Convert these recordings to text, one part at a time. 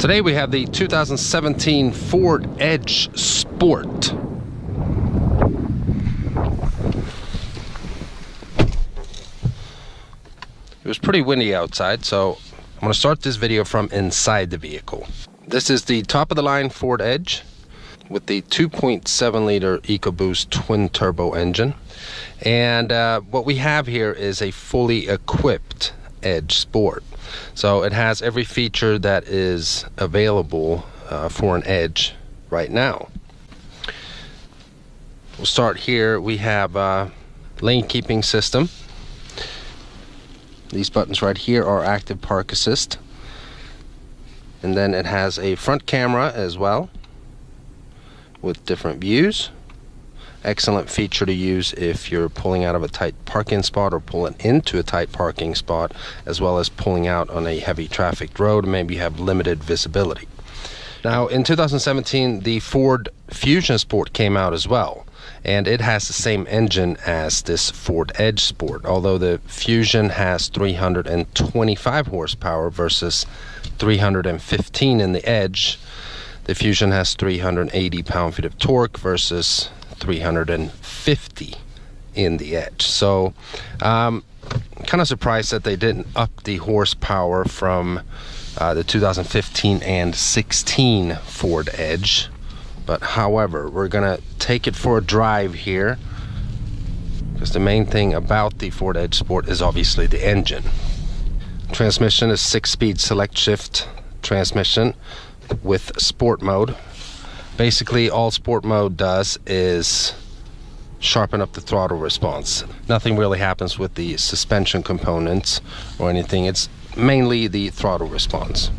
Today we have the 2017 Ford Edge Sport. It was pretty windy outside, so I'm going to start this video from inside the vehicle. This is the top of the line Ford Edge with the 2.7 liter EcoBoost twin turbo engine. And what we have here is a fully equipped Edge Sport. So it has every feature that is available for an Edge right now. We'll start here. We have lane keeping system. These buttons right here are active park assist. And then it has a front camera as well with different views. Excellent feature to use if you're pulling out of a tight parking spot or pulling into a tight parking spot, as well as pulling out on a heavy trafficked road. Maybe you have limited visibility. Now in 2017 the Ford Fusion Sport came out as well, and it has the same engine as this Ford Edge Sport, although the Fusion has 325 horsepower versus 315 in the Edge. The Fusion has 380 pound-feet of torque versus 350 in the Edge. So kind of surprised that they didn't up the horsepower from the 2015 and 16 Ford Edge. But however, we're gonna take it for a drive here, because the main thing about the Ford Edge Sport is obviously the engine. Transmission is 6-speed select shift transmission with sport mode. Basically all sport mode does is sharpen up the throttle response. Nothing really happens with the suspension components or anything. It's mainly the throttle response.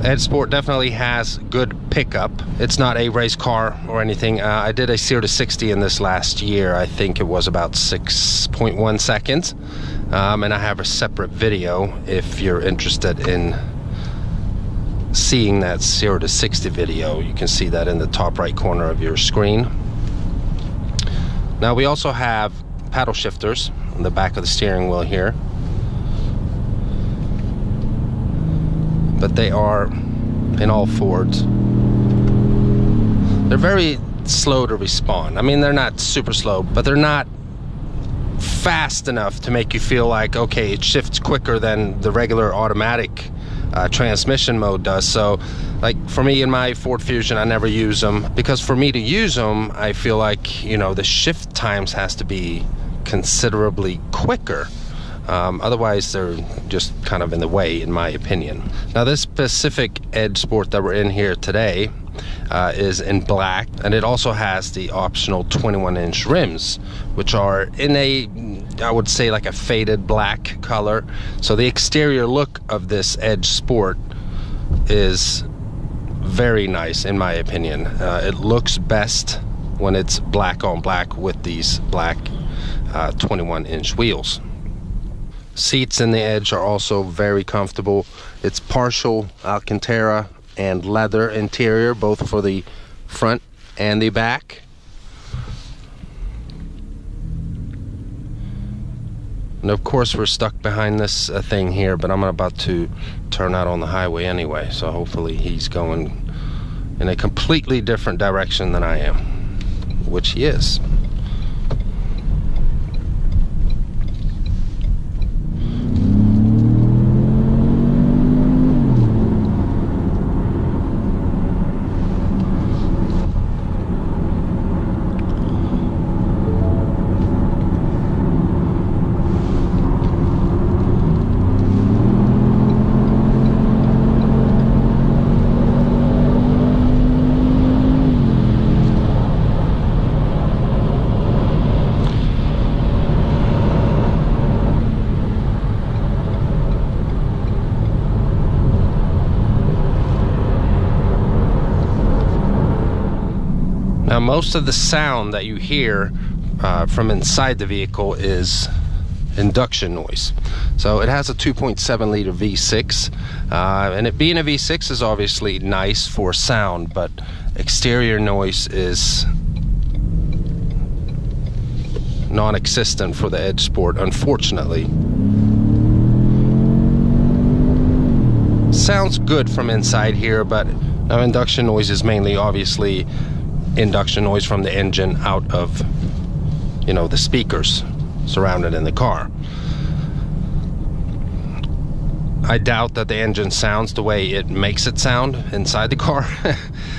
Edge Sport definitely has good pickup. It's not a race car or anything. I did a 0 to 60 in this last year. I think it was about 6.1 seconds. And I have a separate video if you're interested in seeing that 0 to 60 video. You can see that in the top right corner of your screen. Now we also have paddle shifters on the back of the steering wheel here, but they are in all Fords. They're very slow to respond. I mean, they're not super slow, but they're not fast enough to make you feel like, okay, it shifts quicker than the regular automatic transmission mode does. So like for me in my Ford Fusion, I never use them, because for me to use them, I feel like, you know, the shift times has to be considerably quicker. Otherwise they're just kind of in the way, in my opinion. Now this specific Edge Sport that we're in here today is in black, and it also has the optional 21-inch rims, which are in a, I would say, like a faded black color. So the exterior look of this Edge Sport is very nice in my opinion. It looks best when it's black on black with these black 21-inch wheels. Seats in the Edge are also very comfortable. It's partial Alcantara and leather interior, both for the front and the back. And of course we're stuck behind this thing here, but I'm about to turn out on the highway anyway, so hopefully he's going in a completely different direction than I am, which he is. Now most of the sound that you hear from inside the vehicle is induction noise. So it has a 2.7 liter V6, and it being a V6 is obviously nice for sound, but exterior noise is non-existent for the Edge Sport, unfortunately. Sounds good from inside here, but now induction noise is mainly obviously induction noise from the engine out of, you know, the speakers surrounded in the car. I doubt that the engine sounds the way it makes it sound inside the car,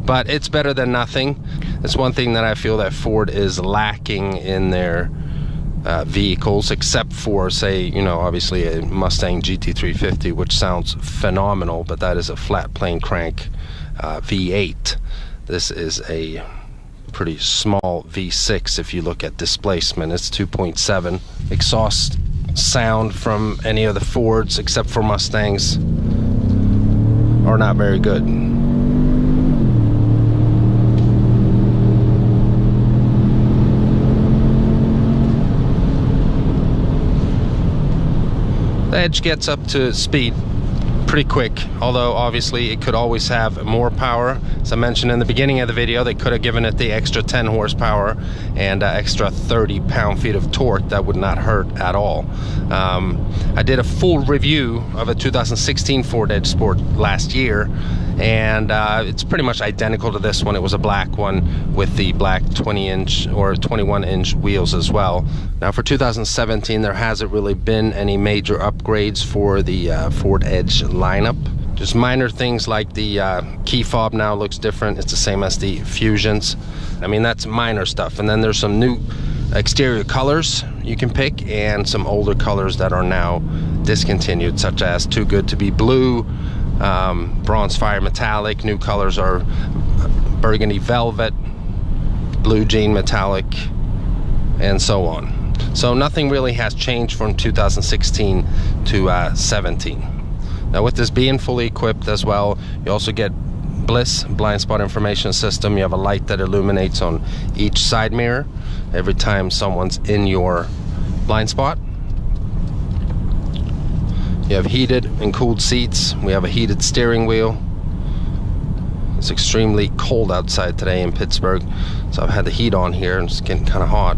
but it's better than nothing. It's one thing that I feel that Ford is lacking in their vehicles, except for, say, you know, obviously a Mustang GT350, which sounds phenomenal, but that is a flat plane crank V8. This is a pretty small V6 if you look at displacement. It's 2.7. Exhaust sound from any of the Fords except for Mustangs are not very good. The Edge gets up to speed pretty quick, although obviously it could always have more power. As I mentioned in the beginning of the video, they could have given it the extra 10 horsepower and extra 30 pound-feet of torque. That would not hurt at all. I did a full review of a 2016 Ford Edge Sport last year, and it's pretty much identical to this one. It was a black one with the black 20-inch or 21-inch wheels as well. Now for 2017, there hasn't really been any major upgrades for the Ford Edge lineup. Just minor things like the key fob now looks different. It's the same as the Fusions. I mean, that's minor stuff. And then there's some new exterior colors you can pick, and some older colors that are now discontinued, such as Too Good to Be Blue, Bronze Fire Metallic. New colors are Burgundy Velvet, Blue Jean Metallic, and so on. So nothing really has changed from 2016 to 17. Now with this being fully equipped as well, you also get Bliss blind spot information system. You have a light that illuminates on each side mirror every time someone's in your blind spot. You have heated and cooled seats. We have a heated steering wheel. It's extremely cold outside today in Pittsburgh, so I've had the heat on here and it's getting kind of hot.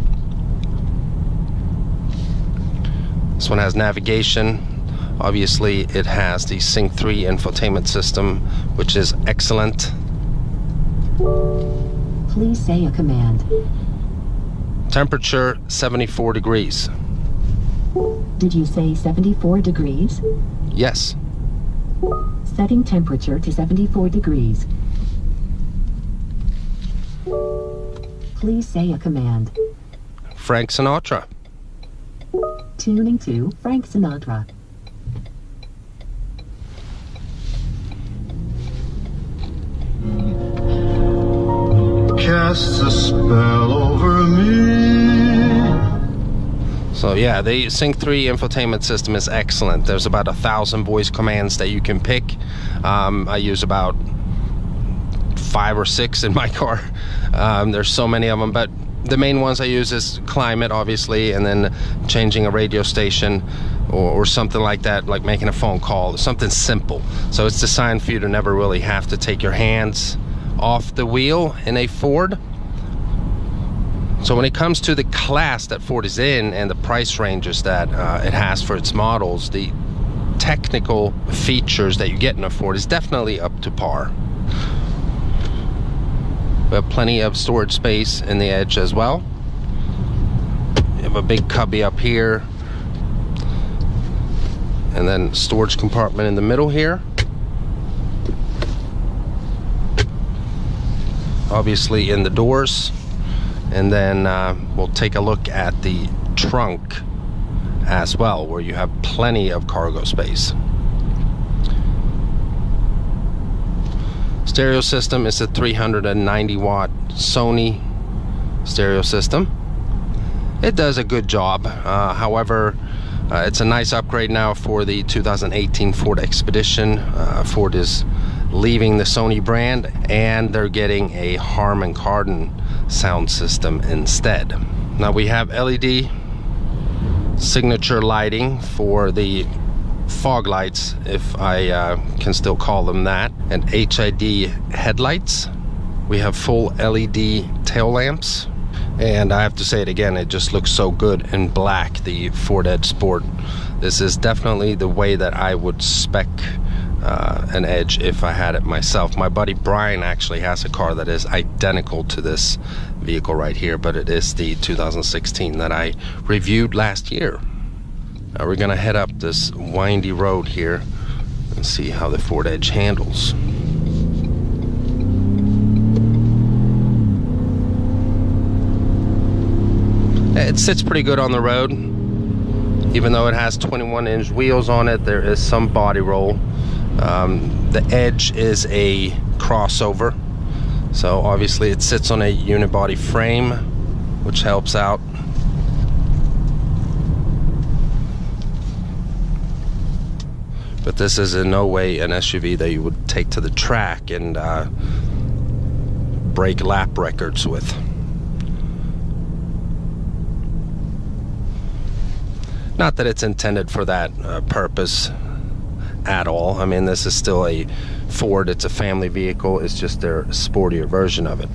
This one has navigation. Obviously it has the Sync 3 infotainment system, which is excellent. Please say a command. Temperature 74 degrees. Did you say 74 degrees? Yes. Setting temperature to 74 degrees. Please say a command. Frank Sinatra. Tuning to Frank Sinatra. Casts a spell over me. So yeah, the Sync 3 infotainment system is excellent. There's about 1,000 voice commands that you can pick. I use about 5 or 6 in my car. There's so many of them, but the main ones I use is climate, obviously, and then changing a radio station or something like that, like making a phone call, something simple. So it's designed for you to never really have to take your hands off the wheel in a Ford. So when it comes to the class that Ford is in and the price ranges that it has for its models, the technical features that you get in a Ford is definitely up to par. We have plenty of storage space in the Edge as well. You have a big cubby up here, and then storage compartment in the middle here. Obviously in the doors, and then we'll take a look at the trunk as well, where you have plenty of cargo space. Stereo system is a 390 watt Sony stereo system. It does a good job. However, it's a nice upgrade now for the 2018 Ford Expedition. Ford is leaving the Sony brand, and they're getting a Harman Kardon sound system instead. Now we have LED signature lighting for the fog lights, if I can still call them that, and HID headlights, We have full LED tail lamps, and I have to say it again, it just looks so good in black, the Ford Edge Sport. This is definitely the way that I would spec an Edge if I had it myself. My buddy Brian actually has a car that is identical to this vehicle right here, but it is the 2016 that I reviewed last year. Now we're gonna head up this windy road here and see how the Ford Edge handles. It sits pretty good on the road. Even though it has 21-inch wheels on it, there is some body roll. The Edge is a crossover, so obviously it sits on a unibody frame, which helps out. But this is in no way an SUV that you would take to the track and break lap records with. Not that it's intended for that purpose at all. I mean, this is still a Ford, it's a family vehicle, it's just their sportier version of it.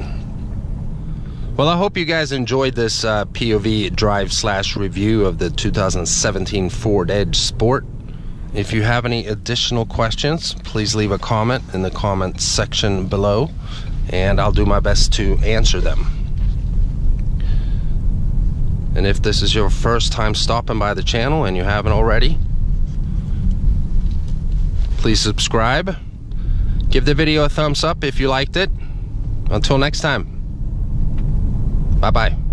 Well, I hope you guys enjoyed this POV drive/review of the 2017 Ford Edge Sport. If you have any additional questions, please leave a comment in the comments section below, and I'll do my best to answer them. And if this is your first time stopping by the channel and you haven't already, please subscribe. Give the video a thumbs up if you liked it. Until next time, bye-bye.